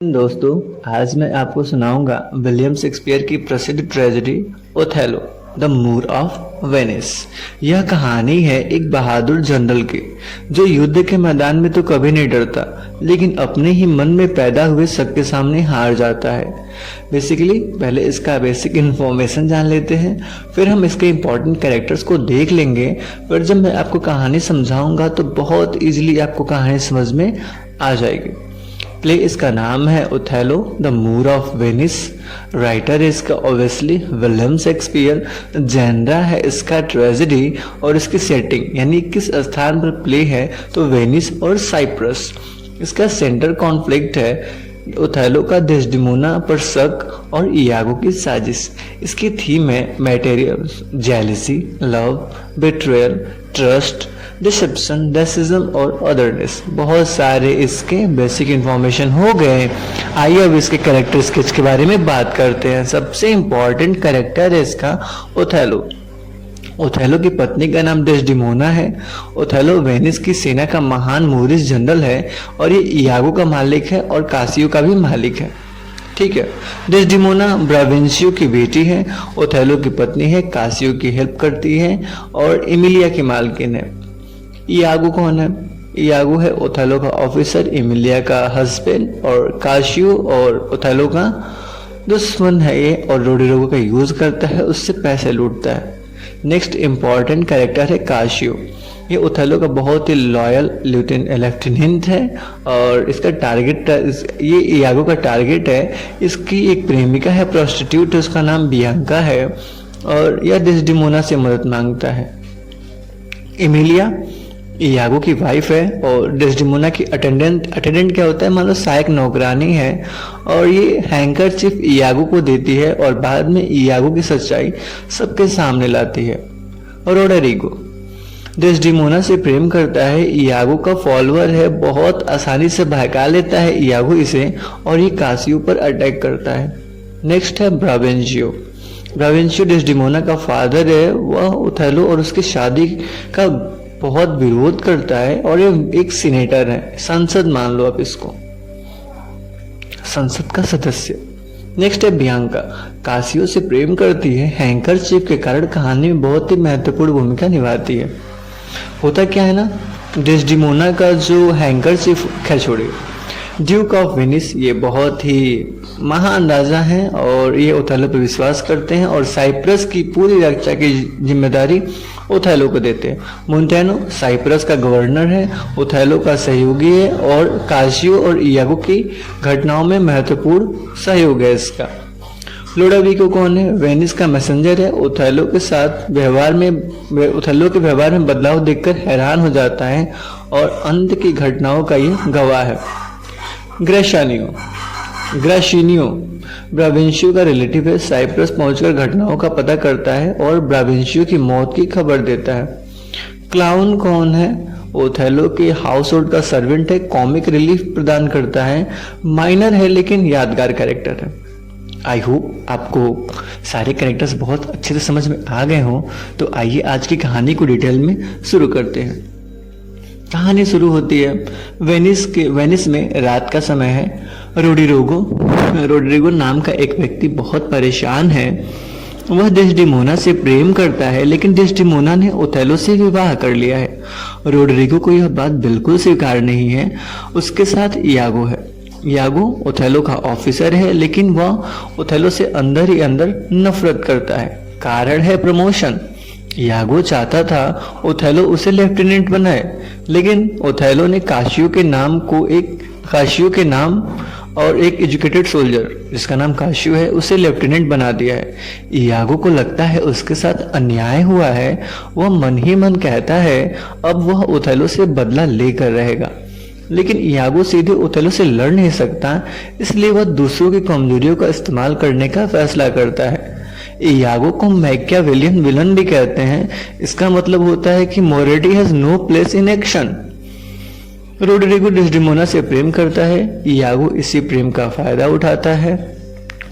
दोस्तों, आज मैं आपको सुनाऊंगा विलियम शेक्सपियर की प्रसिद्ध tragedy Othello the Moor of Venice. यह कहानी है एक बहादुर जनरल की जो युद्ध के मैदान में तो कभी नहीं डरता, लेकिन अपने ही मन में पैदा हुए शक के सामने हार जाता है। बेसिकली पहले इसका बेसिक इन्फॉर्मेशन जान लेते हैं, फिर हम इसके इम्पोर्टेंट कैरेक्टर्स को देख लेंगे। फिर जब मैं आपको कहानी समझाऊंगा तो बहुत इजीली आपको कहानी समझ में आ जाएगी। प्ले इसका नाम है Othello the Moor of Venice. Writer है इसका ऑब्वियसली विलियम शेक्सपियर। जेनरा है इसका ट्रेजेडी और इसकी सेटिंग यानी किस स्थान पर प्ले है तो वेनिस और साइप्रस। इसका सेंटर कॉन्फ्लिक्ट है ओथेलो का डेस्डेमोना पर शक और इयागो की साजिश। इसकी थीम है material, jealousy, love, betrayal, trust, deception, racism और अदरनेस। बहुत सारे इसके बेसिक इंफॉर्मेशन हो गए। आइए अब इसके कैरेक्टर स्केच के बारे में बात करते हैं। सबसे इंपॉर्टेंट कैरेक्टर है इसका ओथेलो। ओथेलो की पत्नी का नाम डेस्डेमोना है। ओथेलो वेनिस की सेना का महान मोरिस जनरल है और ये इयागो का मालिक है और कासियो का भी मालिक है। ठीक है। डेस्डेमोना ब्रावेंशियो की बेटी है। ओथेलो की पत्नी है, कासियो की हेल्प करती है और एमिलिया की मालकिन है। इयागो कौन है? इयागो है ओथेलो का ऑफिसर, एमिलिया का हस्बैंड और कासियो और ओथेलो का दुश्मन है ये, और रोडिरोगो का यूज करता है, उससे पैसे लूटता है। नेक्स्ट इंपॉर्टेंट कैरेक्टर है कासियो। ये ओथेलो का बहुत ही लॉयल लेफ्टिनेंट है और इसका टारगेट ये इयागो का टारगेट है। इसकी एक प्रेमिका है, प्रोस्टिट्यूट, उसका नाम बियांका है और यह डेस्डेमोना से मदद मांगता है। एमिलिया इयागो की वाइफ है और डेस्डेमोना की अटेंडेंट क्या होता है, मान लो सहायक नौकरानी है, और ये हैंकर चिफ इयागो को देती है और बाद में इयागो की सच्चाई सबके सामने लाती है। रोडेरिगो डेस्डेमोना से प्रेम करता है, इयागो का फॉलोअर है, बहुत आसानी से बहका लेता है इयागो इसे और ये कासियो पर अटैक करता है। नेक्स्ट है ब्रावेंशियो। ब्रावेंशियो डेस्डेमोना का फादर है। वह ओथेलो और उसकी शादी का बहुत विरोध करता है और ये एक सीनेटर है, संसद मान लो आप इसको, संसद का सदस्य। नेक्स्ट है बियांका। कासियो से प्रेम करती है, हैंकर चिफ के कारण कहानी में बहुत ही महत्वपूर्ण भूमिका निभाती है। होता क्या है ना, डेस्डेमोना का जो हैंकर चिफ, खैर छोड़िए, ड्यूक ऑफ वेनिस, ये बहुत ही महान राजा हैं और ये ओथेलो पर विश्वास करते हैं और साइप्रस की पूरी रक्षा की जिम्मेदारी ओथेलो को देते हैं। मोंटेनो साइप्रस का गवर्नर है, ओथेलो का सहयोगी है और कासियो और इयागो की घटनाओं में महत्वपूर्ण सहयोग है इसका। लोडोविको कौन है? वेनिस का मैसेंजर है। ओथेलो के व्यवहार में बदलाव देखकर हैरान हो जाता है और अंत की घटनाओं का ये गवाह है। ग्राशिनियो ब्रावेंशियो का रिलेटिव है। साइप्रस पहुंचकर घटनाओं का पता करता है और ब्रावेंशियो की मौत की खबर देता है। क्लाउन कौन है? ओथेलो के हाउस होल्ड का सर्वेंट है, कॉमिक रिलीफ प्रदान करता है, माइनर है लेकिन यादगार कैरेक्टर है। आई होप आपको सारे कैरेक्टर्स बहुत अच्छे से समझ में आ गए हों। तो आइए आज की कहानी को डिटेल में शुरू करते हैं। कहानी शुरू होती है वेनिस में रात का समय है। रोड्रिगो नाम का एक व्यक्ति बहुत परेशान है। वह डेस्डेमोना से प्रेम करता है लेकिन डेस्डेमोना ने ओथेलो से विवाह कर लिया है। रोड्रिगो को यह बात बिल्कुल स्वीकार नहीं है। उसके साथ इयागो है। इयागो ओथेलो का ऑफिसर है लेकिन वह ओथेलो से अंदर ही अंदर नफरत करता है। कारण है प्रमोशन। इयागो चाहता था ओथेलो उसे लेफ्टिनेंट बनाए, लेकिन ओथेलो ने कासियो के नाम और एक एजुकेटेड सोल्जर जिसका नाम कासियो है उसे लेफ्टिनेंट बना दिया है। इयागो को लगता है उसके साथ अन्याय हुआ है। वह मन ही मन कहता है अब वह ओथेलो से बदला लेकर रहेगा, लेकिन इयागो सीधे ओथेलो से लड़ नहीं सकता, इसलिए वह दूसरों की कमजोरियों का इस्तेमाल करने का फैसला करता है। इयागो को मैकियावेलियन विलन भी कहते हैं। इसका मतलब होता है कि morality has no place in action. Roderigo Desdemona से प्रेम करता है। इयागो इसी प्रेम का फायदा उठाता है।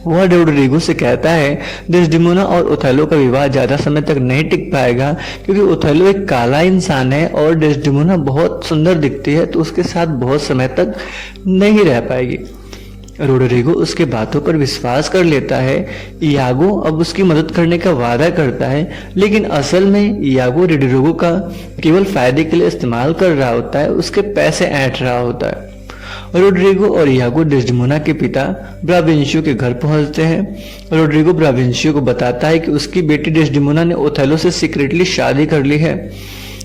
वह रोड्रिगो से कहता है डेस्डेमोना और ओथेलो का विवाह ज्यादा समय तक नहीं टिक पाएगा क्योंकि ओथेलो एक काला इंसान है और डेस्डेमोना बहुत सुंदर दिखती है, तो उसके साथ बहुत समय तक नहीं रह पाएगी। रोड्रिगो उसके बातों पर विश्वास कर लेता है। इयागो अब उसकी मदद करने का वादा करता है, लेकिन असल में इयागो रोड्रिगो का केवल फायदे के लिए इस्तेमाल कर रहा होता है, उसके पैसे ऐंठ रहा होता है। रोड्रिगो और इयागो डेस्डेमोना के पिता ब्राविंशियो के घर पहुंचते हैं। रोड्रिगो ब्राविंशियो को बताता है कि उसकी बेटी डेस्डेमोना ने ओथेलो से सीक्रेटली शादी कर ली है।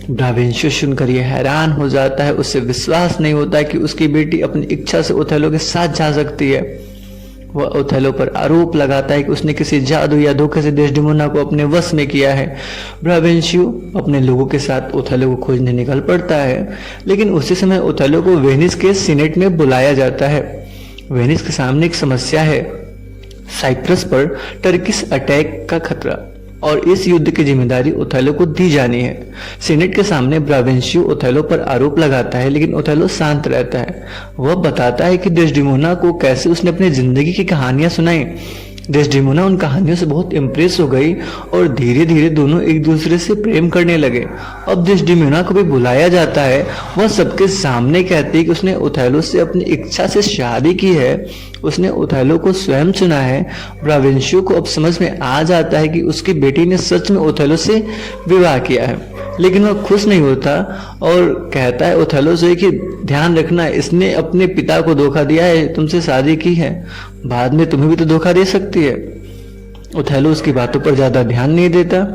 ब्राविंशियो सुनकर यह हैरान हो जाता है, उससे विश्वास नहीं होता है कि उसकी बेटी अपनी इच्छा से ओथेलो के साथ जा सकती है। वह ओथेलो पर आरोप लगाता है कि उसने किसी जादू या धोखे से डेस्डेमोना को अपने वश में किया है। ब्राविंशियो अपने लोगों के साथ ओथेलो को खोजने निकल पड़ता है, लेकिन उसी समय ओथेलो को वेनिस के सीनेट में बुलाया जाता है। वेनिस के सामने एक समस्या है, साइप्रस पर टर्किश अटैक का खतरा, और इस युद्ध की जिम्मेदारी ओथेलो को दी जानी है। सीनेट के सामने ब्राविंशियो ओथेलो पर आरोप लगाता है, लेकिन ओथेलो शांत रहता है। वह बताता है कि डेस्डेमोना को कैसे उसने अपनी जिंदगी की कहानियां सुनाई। डेस्डेमोना उन कहानियों से बहुत इम्प्रेस हो गई और धीरे धीरे दोनों एक दूसरे से प्रेम करने लगे। अब डेस्डेमोना को भी बुलाया जाता है। वह सबके सामने कहती है कि उसने ओथेलो से अपनी इच्छा से शादी की है, उसने ओथेलो को स्वयं चुना है। ब्राविंशियो को अब समझ में आ जाता है कि उसकी बेटी ने सच में ओथेलो से विवाह किया है, लेकिन वह खुश नहीं होता और कहता है ओथेलो से कि ध्यान रखना, इसने अपने पिता को धोखा दिया है, तुमसे शादी की है, बाद में तुम्हें भी तो धोखा दे सकती है। ओथेलो उसकी बातों पर ज्यादा ध्यान नहीं देता।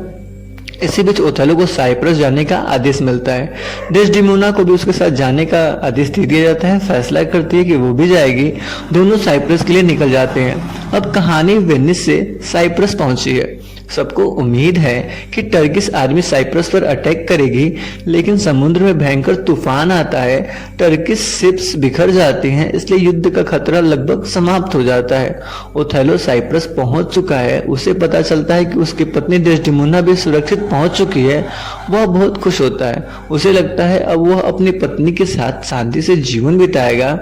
इसी बीच ओथेलो को साइप्रस जाने का आदेश मिलता है। डेस्डेमोना को भी उसके साथ जाने का आदेश दे दिया जाता है। फैसला करती है कि वो भी जाएगी। दोनों साइप्रस के लिए निकल जाते हैं। अब कहानी वेनिस से साइप्रस पहुंची है। सबको उम्मीद है कि टर्किश आर्मी साइप्रस पर अटैक करेगी, लेकिन समुद्र में भयंकर तूफान आता है। टर्किश शिप्स बिखर जाती हैं, इसलिए युद्ध का खतरा लगभग समाप्त हो जाता है। ओथेलो साइप्रस पहुंच चुका है। उसे पता चलता है कि उसकी पत्नी डेस्डेमोना भी सुरक्षित पहुंच चुकी है। वह बहुत खुश होता है। उसे लगता है अब वह अपनी पत्नी के साथ शांति से जीवन बिताएगा,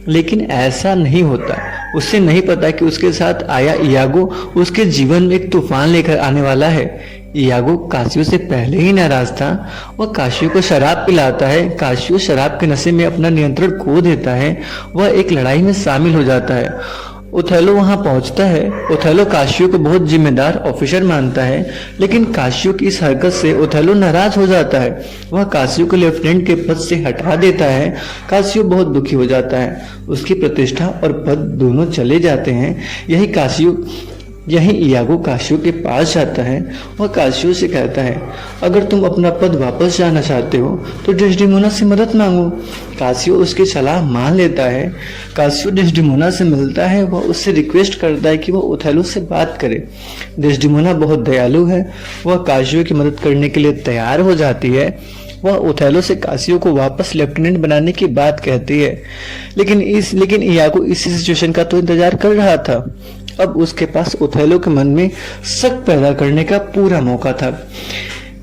लेकिन ऐसा नहीं होता। उसे नहीं पता कि उसके साथ आया इयागो उसके जीवन में एक तूफान लेकर आने वाला है। इयागो कासियो से पहले ही नाराज था। वह कासियो को शराब पिलाता है। कासियो शराब के नशे में अपना नियंत्रण खो देता है। वह एक लड़ाई में शामिल हो जाता है। ओथेलो वहां पहुंचता है। ओथेलो कासियो को बहुत जिम्मेदार ऑफिसर मानता है, लेकिन कासियो की इस हरकत से ओथेलो नाराज हो जाता है। वह कासियो को लेफ्टिनेंट के पद से हटा देता है। कासियो बहुत दुखी हो जाता है। उसकी प्रतिष्ठा और पद दोनों चले जाते हैं। यही इयागो कासियो के पास जाता है। वह कासियो से कहता है, अगर तुम अपना पद वापस जाना चाहते हो तो डेस्डेमोना से मदद मांगो। कासियो उसकी सलाह मान लेता है। कासियो डेस्डेमोना से मिलता है। वह उससे रिक्वेस्ट करता है कि वह ओथेलो से बात करे। डेस्डेमोना बहुत दयालु है। वह कासियो की मदद करने के लिए तैयार हो जाती है। वह ओथेलो से कासियो को वापस लेफ्टिनेंट बनाने की बात कहती है, लेकिन इयागो इसी सिचुएशन का तो इंतजार कर रहा था। अब उसके पास ओथेलो के मन में शक पैदा करने का पूरा मौका था।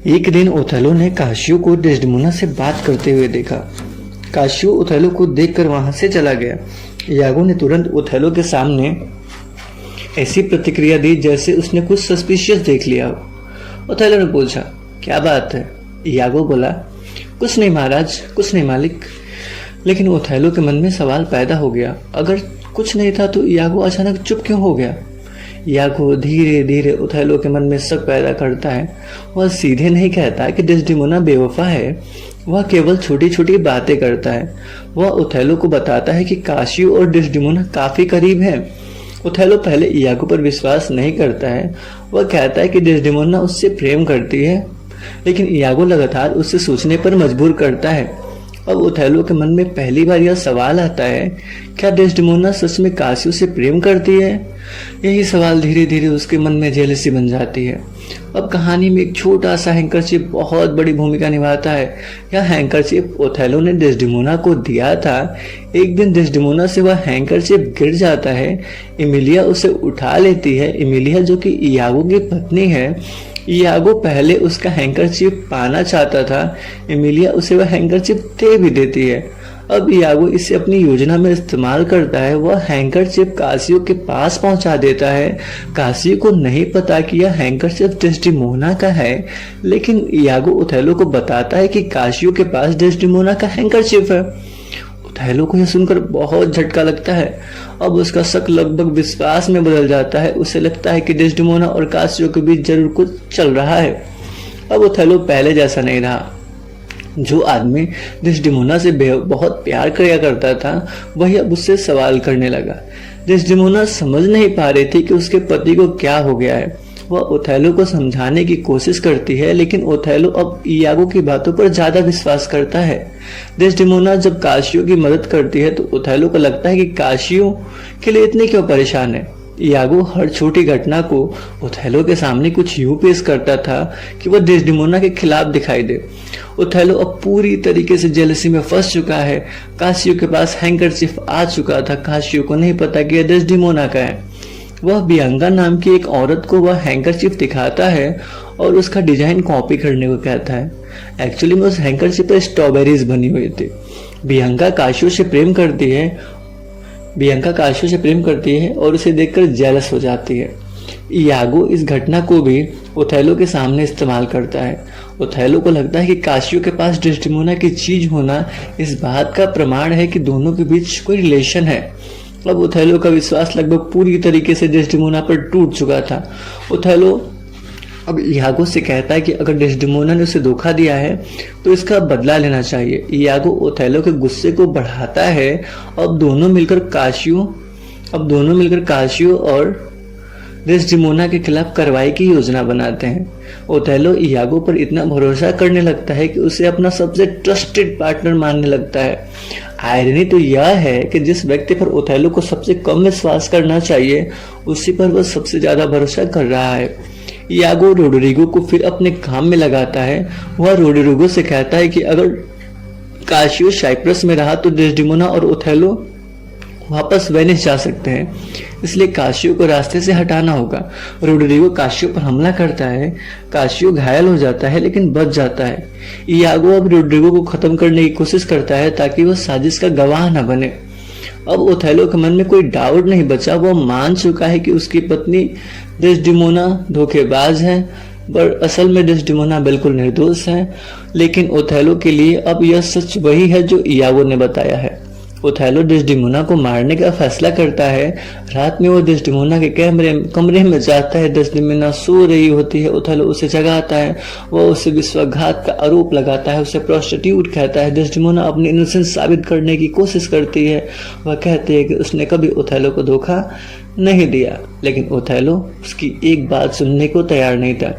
एक दिन ओथेलो ने कासियो को डेस्डेमोना से बात करते हुए देखा। कासियो ओथेलो को देखकर वहां से चला गया। इयागो ने तुरंत ओथेलो के सामने ऐसी प्रतिक्रिया दी जैसे उसने कुछ सस्पिशियस देख लिया हो। ओथेलो ने पूछा, क्या बात है? इयागो बोला, कुछ नहीं महाराज, कुछ नहीं मालिक। लेकिन ओथेलो के मन में सवाल पैदा हो गया, अगर कुछ नहीं था तो इयागो अचानक चुप क्यों हो गया? इयागो धीरे धीरे ओथेलो के मन में शक पैदा करता है। वह सीधे नहीं कहता कि डेस्डेमोना बेवफा है, वह केवल छोटी छोटी बातें करता है। वह ओथेलो को बताता है कि कासियो और डेस्डेमोना काफी करीब हैं। ओथेलो पहले इयागो पर विश्वास नहीं करता है। वह कहता है कि डेस्डेमोना उससे प्रेम करती है, लेकिन इयागो लगातार उससे सोचने पर मजबूर करता है। अब ओथेलो के मन में पहली बार यह सवाल आता है, क्या डेस्डेमोना सच में कासियो से प्रेम करती है? यही सवाल धीरे धीरे उसके मन में जेलसी बन जाती है। अब कहानी में एक छोटा सा हैंकरचीफ बहुत बड़ी भूमिका निभाता है। यह हैंकरचीफ ओथेलो ने डेस्डेमोना को दिया था। एक दिन डेस्डेमोना से वह हैंकरचीफ गिर जाता है। इमिलिया उसे उठा लेती है। इमिलिया जो कि इयागो की पत्नी है। इयागो पहले उसका हैंकरचीफ पाना चाहता था। इमिलिया उसे वह हैंकरचीफ दे भी देती है। अब इयागो इसे अपनी योजना में इस्तेमाल करता है। वह हैंकरचीफ कासियो के पास पहुंचा देता है। कासियो को नहीं पता कि यह हैंकरचीफ डेस्डेमोना का है, लेकिन इयागो ओथेलो को बताता है कि कासियो के पास डेस्डेमोना का हैंकरचीफ है। ओथेलो को यह सुनकर बहुत झटका लगता है। अब उसका शक लगभग विश्वास में बदल जाता है। उसे लगता है कि डेस्डेमोना और कासियो के बीच जरूर कुछ चल रहा है। अब ओथेलो पहले जैसा नहीं रहा। जो आदमी डेस्डेमोना से बहुत प्यार किया करता था, वही अब उससे सवाल करने लगा। डेस्डेमोना समझ नहीं पा रही थी कि उसके पति को क्या हो गया है। वह ओथेलो को समझाने की कोशिश करती है, लेकिन ओथेलो अब इयागो की बातों पर ज्यादा विश्वास करता है। डेस्डेमोना जब काशियो की मदद करती है तो ओथेलो को लगता है कि काशियो के लिए इतने क्यों परेशान है। इयागो हर छोटी घटना को ओथेलो के सामने कुछ यूं पेश करता था कि वह डेस्डेमोना के खिलाफ दिखाई दे। ओथेलो अब पूरी तरीके से जेलसी में फंस चुका है। काशियो के पास हैंकरचीफ आ चुका था। काशियो को नहीं पता कि यह डेस्डेमोना का है। वह बियांका नाम की एक औरत को वह हैंकरचीफ दिखाता है और उसका डिजाइन कॉपी करने को कहता है। एक्चुअली में उस हैंकरचीफ पर स्ट्रॉबेरीज बनी हुई थी। बियांका काशियो से प्रेम करती है और उसे देखकर जेलस हो जाती है। इयागो इस घटना को भी ओथेलो के सामने इस्तेमाल करता है। ओथेलो को लगता है कि काशियो के पास डेस्डेमोना की चीज होना इस बात का प्रमाण है कि दोनों के बीच कोई रिलेशन है। अब ओथेलो का विश्वास लगभग पूरी तरीके से डेस्डेमोना पर टूट चुका था। ओथेलो अब इयागो से कहता है कि अगर डेस्डेमोना ने उसे धोखा दिया है तो इसका बदला लेना चाहिए। इयागो ओथेलो के गुस्से को बढ़ाता है। अब दोनों मिलकर काशियो और डेस्डेमोना के खिलाफ कार्रवाई की योजना बनाते हैं। ओथेलो इयागो पर इतना भरोसा करने लगता है कि उसे अपना सबसे ट्रस्टेड पार्टनर मानने लगता है। आयरनी तो यह है कि जिस व्यक्ति पर ओथेलो को सबसे कम विश्वास करना चाहिए, उसी पर वह सबसे ज्यादा भरोसा कर रहा है। इयागो रोड्रिगो को फिर अपने काम में लगाता है। वह रोड्रिगो से कहता है कि अगर काशियो साइप्रस में रहा तो डेस्डेमोना और ओथेलो वापस वेनिस जा सकते हैं, इसलिए काशियो को रास्ते से हटाना होगा। रोड्रिगो काशियो पर हमला करता है। काशियो घायल हो जाता है लेकिन बच जाता है। इयागो अब रोड्रिगो को खत्म करने की कोशिश करता है ताकि वह साजिश का गवाह न बने। अब ओथेलो के मन में कोई डाउट नहीं बचा। वह मान चुका है कि उसकी पत्नी डेस्डेमोना धोखेबाज है, पर असल में डेस्डेमोना बिल्कुल निर्दोष है। लेकिन ओथेलो के लिए अब यह सच वही है जो इयागो ने बताया है। ओथेलो डेस्डेमोना को मारने का फैसला करता है। रात में वो डेस्डेमोना के कमरे में जाता है। डेस्डेमोना सो रही होती है। ओथेलो उसे जगाता है। वह उसे विश्वासघात का आरोप लगाता है, उसे प्रोस्टिट्यूट कहता है। डेस्डेमोना अपनी इनोसेंस साबित करने की कोशिश करती है। वह कहती है कि उसने कभी ओथेलो को धोखा नहीं दिया, लेकिन ओथेलो उसकी एक बात सुनने को तैयार नहीं था।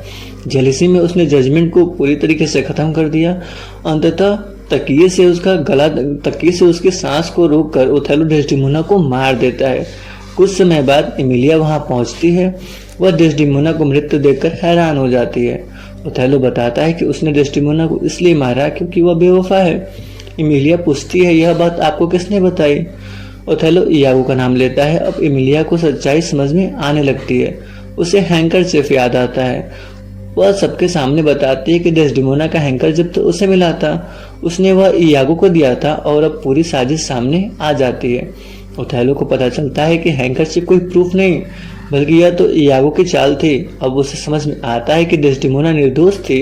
जेलसी में उसने जजमेंट को पूरी तरीके से खत्म कर दिया। अंततः तकिए से उसके सांस को रोककर ओथेलो डेस्डेमोना को मार देता है। कुछ समय बाद एमिलिया वहां पहुंचती है। वह डेस्डेमोना को मृत देखकर हैरान हो जाती है। ओथेलो बताता है कि उसने डेस्डेमोना को इसलिए मारा क्योंकि वह बेवफा है। एमिलिया पूछती है, यह बात आपको किसने बताई? ओथेलो इयागो का नाम लेता है। अब एमिलिया को सच्चाई समझ में आने लगती है। उसे हैंकरचीफ याद आता है। वह सबके सामने बताती है कि डेस्डेमोना का हैंकरचीफ तो उसे मिला था, उसने वह इयागो को दिया था और अब पूरी साजिश सामने आ जाती है। ओथेलो को पता चलता है कि हैंकरचीफ कोई प्रूफ नहीं, बल्कि यह तो इयागो की चाल थी। अब उसे समझ में आता है कि डेस्डेमोना निर्दोष थी।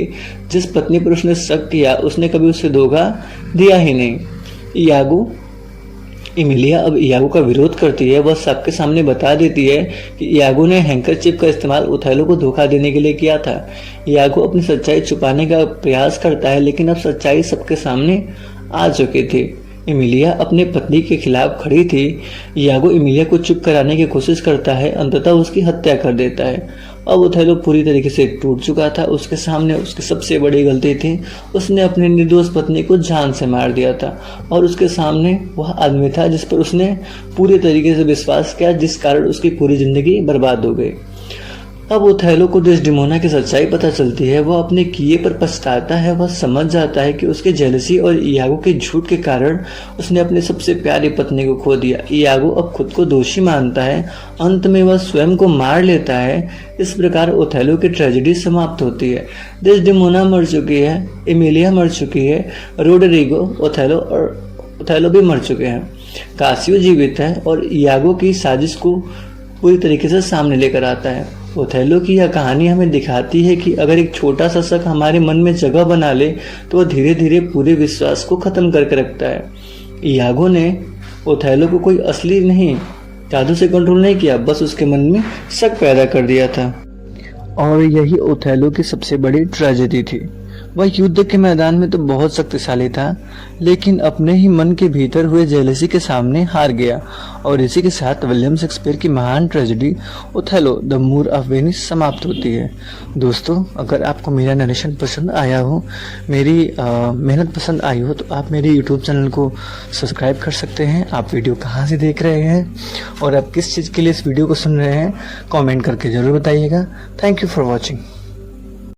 जिस पत्नी पर उसने शक किया उसने कभी उसे धोखा दिया ही नहीं। एमिलिया अब इयागो का विरोध करती है। वह सबके सामने बता देती है कि इयागो ने हैंकरचीफ का इस्तेमाल ओथेलो को धोखा देने के लिए किया था। इयागो अपनी सच्चाई छुपाने का प्रयास करता है, लेकिन अब सच्चाई सबके सामने आ चुकी थी। एमिलिया अपने पत्नी के खिलाफ खड़ी थी। इयागो एमिलिया को चुप कराने की कोशिश करता है, अंततः उसकी हत्या कर देता है। अब ओथेलो पूरी तरीके से टूट चुका था। उसके सामने उसकी सबसे बड़ी गलती थी, उसने अपनी निर्दोष पत्नी को जान से मार दिया था और उसके सामने वह आदमी था जिस पर उसने पूरी तरीके से विश्वास किया, जिस कारण उसकी पूरी जिंदगी बर्बाद हो गई। अब ओथेलो को डेस्डेमोना की सच्चाई पता चलती है। वह अपने किए पर पछताता है। वह समझ जाता है कि उसके जेलसी और इयागो के झूठ के कारण उसने अपनी सबसे प्यारी पत्नी को खो दिया। इयागो अब खुद को दोषी मानता है। अंत में वह स्वयं को मार लेता है। इस प्रकार ओथेलो की ट्रेजेडी समाप्त होती है। डेस्डेमोना मर चुकी है, एमिलिया मर चुकी है, रोड्रिगो, ओथेलो भी मर चुके हैं। कासियो जीवित है और इयागो की साजिश को पूरी तरीके से सामने लेकर आता है। ओथेलो की यह कहानी हमें दिखाती है कि अगर एक छोटा सा शक हमारे मन में जगह बना ले तो वह धीरे धीरे पूरे विश्वास को खत्म करके रखता है। इयागो ने ओथेलो को कोई असली नहीं जादू से कंट्रोल नहीं किया, बस उसके मन में शक पैदा कर दिया था। और यही ओथेलो की सबसे बड़ी ट्रेजेडी थी। वह युद्ध के मैदान में तो बहुत शक्तिशाली था, लेकिन अपने ही मन के भीतर हुए जेलसी के सामने हार गया। और इसी के साथ विलियम शेक्सपियर की महान tragedy Othello the Moor of Venice समाप्त होती है। दोस्तों, अगर आपको मेरा नरेशन पसंद आया हो, मेरी मेहनत पसंद आई हो, तो आप मेरे यूट्यूब चैनल को सब्सक्राइब कर सकते हैं। आप वीडियो कहाँ से देख रहे हैं और आप किस चीज़ के लिए इस वीडियो को सुन रहे हैं, कमेंट करके ज़रूर बताइएगा। Thank you for watching.